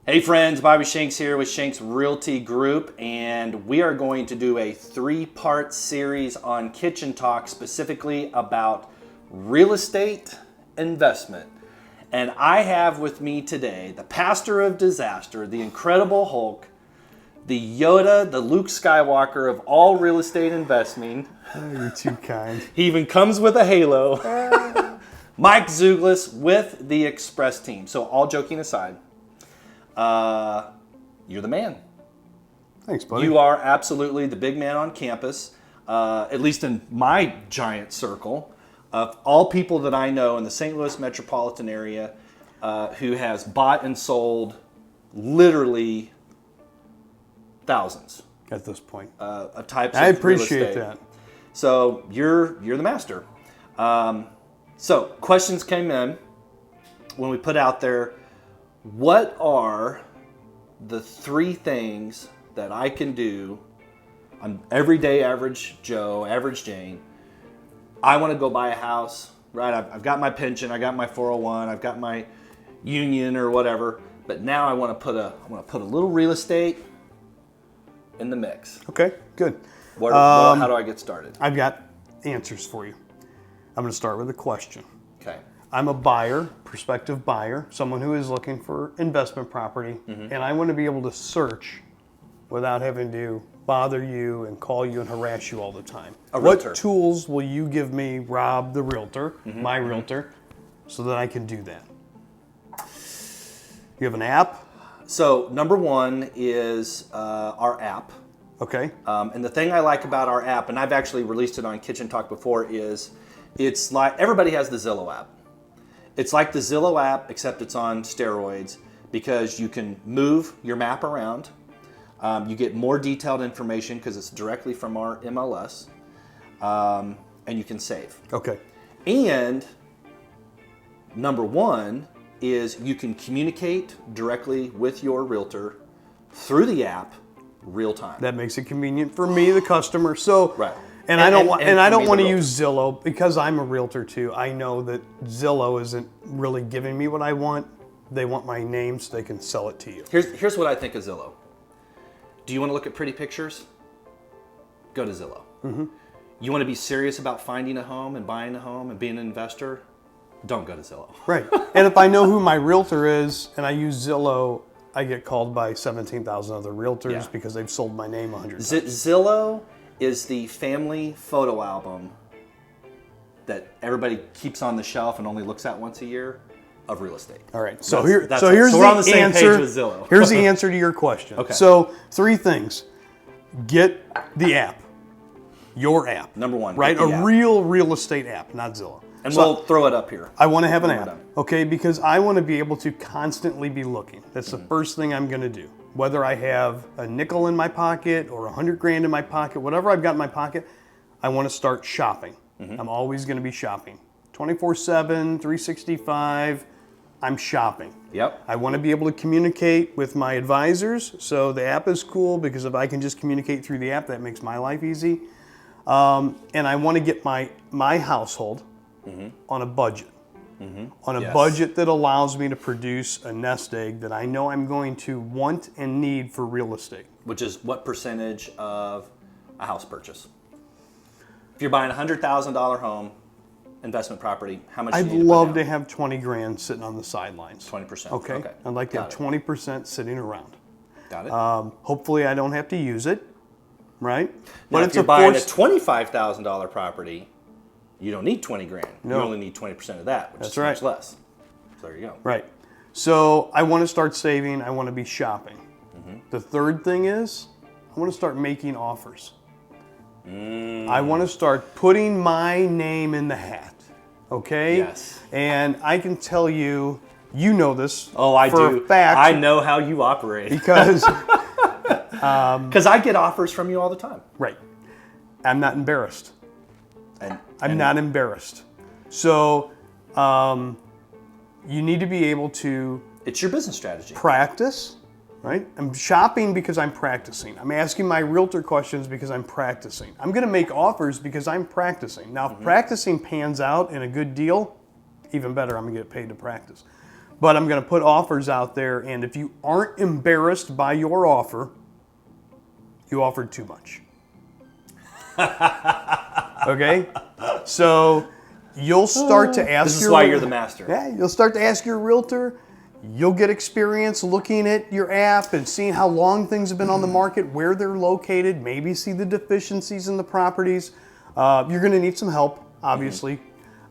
Hey friends, Bobby Shanks here with Shanks Realty Group, and we are going to do a 3-part series on Kitchen Talk, specifically about real estate investment. And I have with me today the pastor of disaster, the Incredible Hulk, the Yoda, the Luke Skywalker of all real estate investing. Oh, you're too kind. He even comes with a halo. Mike Zouglis with the Express team. So all joking aside, you're the man. Thanks, buddy. You are absolutely the big man on campus, at least in my giant circle of all people that I know in the St. Louis metropolitan area who has bought and sold literally thousands at this point. Of types I of real appreciate estate. that. So you're the master. So questions came in when we put out there, what are the 3 things that I can do? I'm everyday average Joe, average Jane. I want to go buy a house, right? I've got my pension, I got my 401, I've got my union or whatever, but now I want to put a little real estate in the mix. Okay, good. How do I get started? I've got answers for you. I'm going to start with a question. Okay. I'm a buyer, prospective buyer, someone who is looking for investment property, and I want to be able to search without having to bother you and call you and harass you all the time. A realtor. What tools will you give me, Rob, the realtor, my realtor, so that I can do that? You have an app? So number 1 is our app. Okay. And the thing I like about our app, and I've actually released it on Kitchen Talk before, is it's like everybody has the Zillow app. It's like the Zillow app, except it's on steroids because you can move your map around. You get more detailed information because it's directly from our MLS, and you can save. Okay. And number 1 is you can communicate directly with your realtor through the app, real time. That makes it convenient for me, the customer. So, Right. And I don't want to realtor. use Zillow because I'm a realtor too. I know that Zillow isn't really giving me what I want. They want my name so they can sell it to you. Here's what I think of Zillow. Do you want to look at pretty pictures? Go to Zillow. You want to be serious about finding a home and buying a home and being an investor? Don't go to Zillow. Right. And if I know who my realtor is and I use Zillow, I get called by 17,000 other realtors Yeah. because they've sold my name 100 times. Zillow is the family photo album that everybody keeps on the shelf and only looks at once a year of real estate. All right. So That's here's so the we're on the same answer. page with Zillow. Here's the answer to your question. Okay. So 3 things. Get the app. Your app. Number 1. Right? get the A app. real estate app, not Zillow. And So we'll throw it up here. I want to have an When we're app, done. okay? Because I want to be able to constantly be looking. That's the first thing I'm going to do. Whether I have a nickel in my pocket or 100 grand in my pocket, whatever I've got in my pocket, I want to start shopping. I'm always going to be shopping. 24/7, 365, I'm shopping. Yep. I want to be able to communicate with my advisors, so the app is cool because if I can just communicate through the app, that makes my life easy. And I want to get my household on a budget. On a Yes. budget that allows me to produce a nest egg that I know I'm going to want and need for real estate. Which is what percentage of a house purchase? If you're buying a $100,000 home, investment property, how much do I'd you need to love put to down? have 20 grand sitting on the sidelines. 20%. Okay? I'd like to have Got it. 20% sitting around. Got it. Hopefully I don't have to use it, right? Now, if you're buying a $25,000 property, you don't need 20 grand. No. You only need 20% of that, which That's is right. much less. So there you go. Right. So I want to start saving. I want to be shopping. The third thing is I want to start making offers. I want to start putting my name in the hat. Okay? Yes. And I can tell you, you know this. Oh, I for do. A fact I know how you operate. because Because I get offers from you all the time. right. I'm not embarrassed. And I'm not embarrassed. So you need to be able to it's your business strategy. practice, right? I'm shopping because I'm practicing. I'm asking my realtor questions because I'm practicing. I'm going to make offers because I'm practicing. Now, if practicing pans out in a good deal, even better, I'm going to get paid to practice. But I'm going to put offers out there, and if you aren't embarrassed by your offer, you offered too much. Okay? So you'll start to ask This is why you're the master. Yeah, you'll start to ask your realtor. You'll get experience looking at your app and seeing how long things have been on the market, where they're located, maybe see the deficiencies in the properties. You're going to need some help, obviously.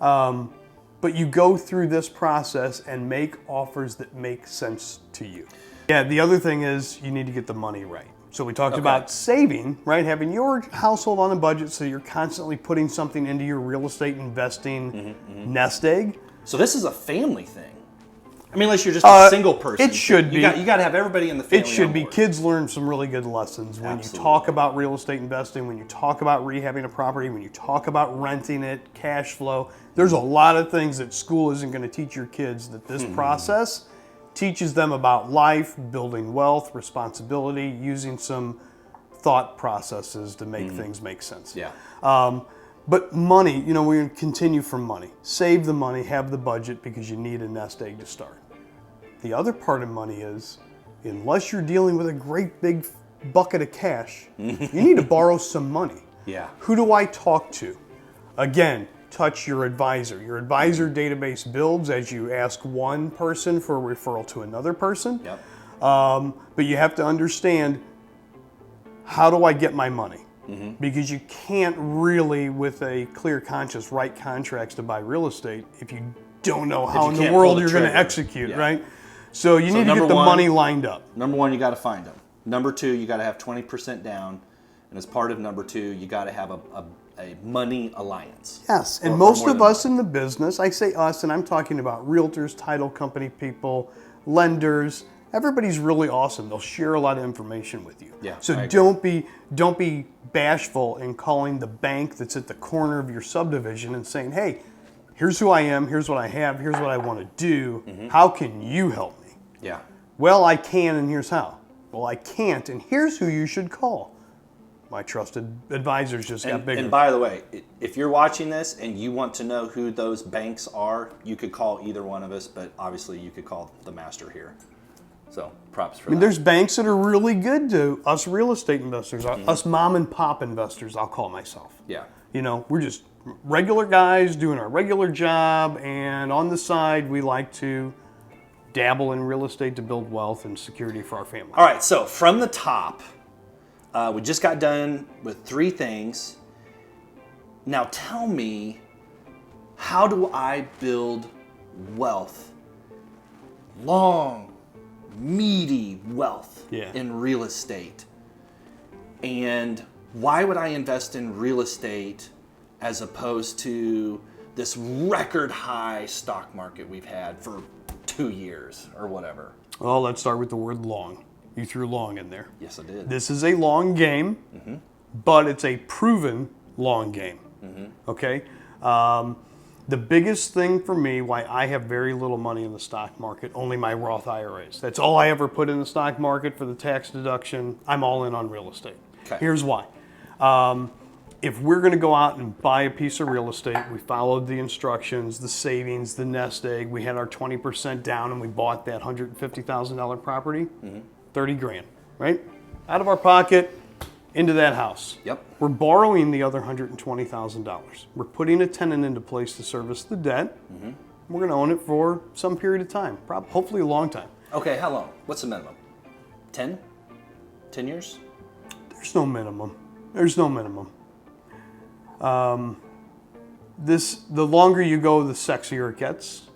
But you go through this process and make offers that make sense to you. Yeah, the other thing is you need to get the money right. So we talked about saving, right? Having your household on a budget so you're constantly putting something into your real estate investing nest egg. So this is a family thing. I mean, unless you're just a single person. It should be. You got to have everybody in the family. It should on be. board. Kids learn some really good lessons when you talk about real estate investing, when you talk about rehabbing a property, when you talk about renting it, cash flow. There's a lot of things that school isn't going to teach your kids that this process teaches them about life, building wealth, responsibility, using some thought processes to make things make sense. Yeah. But money, we're going to continue from money. Save the money, have the budget because you need a nest egg to start. The other part of money is, unless you're dealing with a great big bucket of cash, you need to borrow some money. Yeah. Who do I talk to? Again, touch your advisor. Your advisor database builds as you ask one person for a referral to another person. Yep. But you have to understand, how do I get my money? Because you can't really, with a clear conscience, write contracts to buy real estate if you don't know how in the world you're going to execute, right? So you need to get the money lined up. Number one, you got to find them. Number two, you got to have 20% down. And as part of number two, you got to have a money alliance. Yes, and most of us in the business, I say us, and I'm talking about realtors, title company people, lenders. Everybody's really awesome. They'll share a lot of information with you. Yeah, so don't be bashful in calling the bank that's at the corner of your subdivision and saying, "Hey, here's who I am. Here's what I have. Here's what I want to do. How can you help me?" Yeah. Well, I can, and here's how. Well, I can't, and here's who you should call. My trusted advisors just got bigger. And by the way, if you're watching this and you want to know who those banks are, you could call either one of us, but obviously you could call the master here. So props for that. There's banks that are really good to us real estate investors, us mom and pop investors, I'll call myself. Yeah. We're just regular guys doing our regular job, and on the side, we like to dabble in real estate to build wealth and security for our family. All right, so from the top, we just got done with 3 things. Now tell me, how do I build wealth? Long, meaty wealth in real estate. And why would I invest in real estate as opposed to this record high stock market we've had for 2 years or whatever? Well, let's start with the word long. You threw long in there. Yes, I did. This is a long game, but it's a proven long game. Okay? The biggest thing for me, why I have very little money in the stock market, only my Roth IRAs. That's all I ever put in the stock market for the tax deduction. I'm all in on real estate. Okay. Here's why. If we're going to go out and buy a piece of real estate, we followed the instructions, the savings, the nest egg. We had our 20% down and we bought that $150,000 property, 30 grand, right? Out of our pocket, into that house. Yep. We're borrowing the other $120,000. We're putting a tenant into place to service the debt. We're going to own it for some period of time, hopefully a long time. Okay, how long? What's the minimum? 10? 10 years? There's no minimum. There's no minimum. The longer you go, the sexier it gets.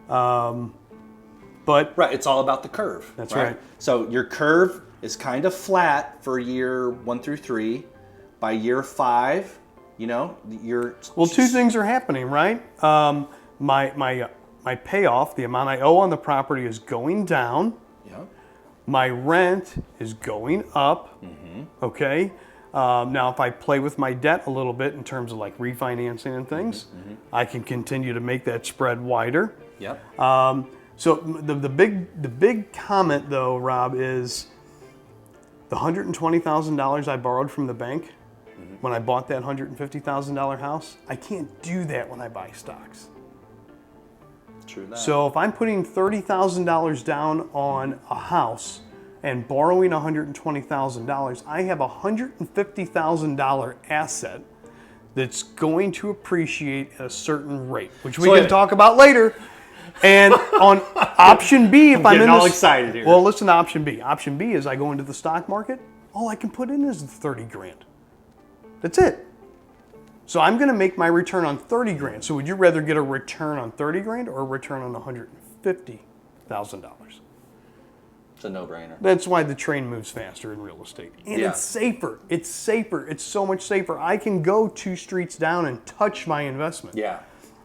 But right, it's all about the curve. That's right. So your curve is kind of flat for year 1 through 3. By year 5, you're... Well, 2 things are happening, right? My payoff, the amount I owe on the property, is going down. Yeah. My rent is going up. Okay. Now, if I play with my debt a little bit in terms of like refinancing and things, I can continue to make that spread wider. Yep. So the big comment though, Rob, is the $120,000 I borrowed from the bank when I bought that $150,000 house. I can't do that when I buy stocks. True that. So if I'm putting $30,000 down on a house and borrowing $120,000, I have a $150,000 asset that's going to appreciate at a certain rate, which we can talk about later. And on option B, if I'm in all excited here. Well, listen to option B. Option B is I go into the stock market. All I can put in is 30 grand. That's it. So I'm going to make my return on 30 grand. So would you rather get a return on 30 grand or a return on $150,000? It's a no-brainer. That's why the train moves faster in real estate. And it's safer. It's safer. It's so much safer. I can go 2 streets down and touch my investment. Yeah.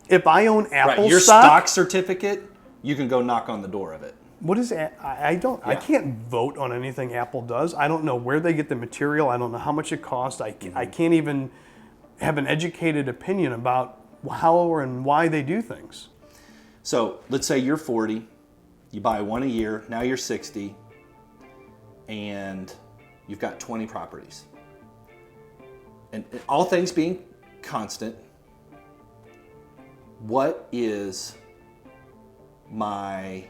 If I own Apple Right. Your stock, stock certificate, you can go knock on the door of it. what is that? I can't vote on anything Apple does. I don't know where they get the material. I don't know how much it costs. I can't even have an educated opinion about how and why they do things. So let's say you're 40, you buy one a year, now you're 60, and you've got 20 properties. And all things being constant, what is my,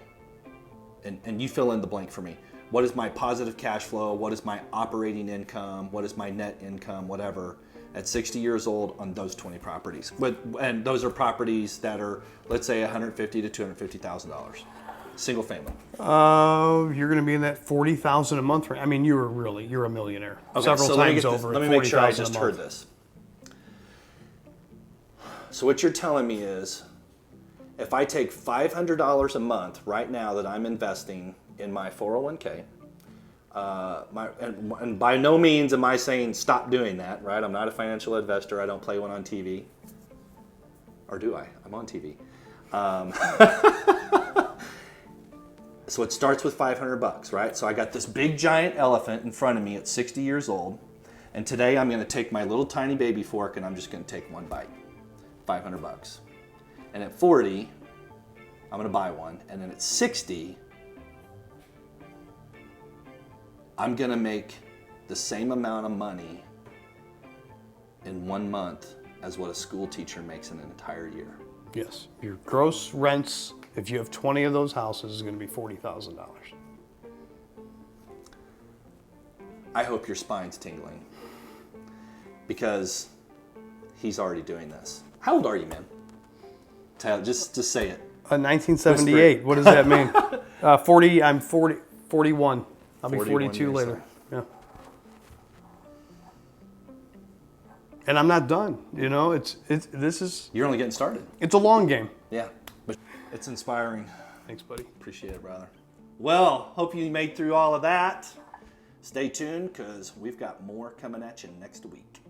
and you fill in the blank for me, what is my positive cash flow, what is my operating income, what is my net income, whatever, at 60 years old on those 20 properties? And those are properties that are, let's say, $150,000 to $250,000, single family. You're going to be in that $40,000 a month range. I mean, you're a millionaire. Okay, Several so times over. let me make sure I $40,000 just a heard month. this. So what you're telling me is, if I take $500 a month right now that I'm investing in my 401k, and by no means am I saying stop doing that, right? I'm not a financial investor. I don't play one on TV. Or do I? I'm on TV. So it starts with $500, right? So I got this big giant elephant in front of me at 60 years old. And today I'm going to take my little tiny baby fork and I'm just going to take one bite. $500. And at 40, I'm going to buy one. And then at 60, I'm going to make the same amount of money in 1 month as what a school teacher makes in an entire year. Yes. Your gross rents, if you have 20 of those houses, is going to be $40,000. I hope your spine's tingling because he's already doing this. How old are you, man? Tyler, just say it. 1978. What does that mean? 40. I'm 40. 41. I'll be 41 42 years later. old. Yeah. And I'm not done. You know, this is. You're only getting started. It's a long game. Yeah, but it's inspiring. Thanks, buddy. Appreciate it, brother. Well, hope you made through all of that. Stay tuned because we've got more coming at you next week.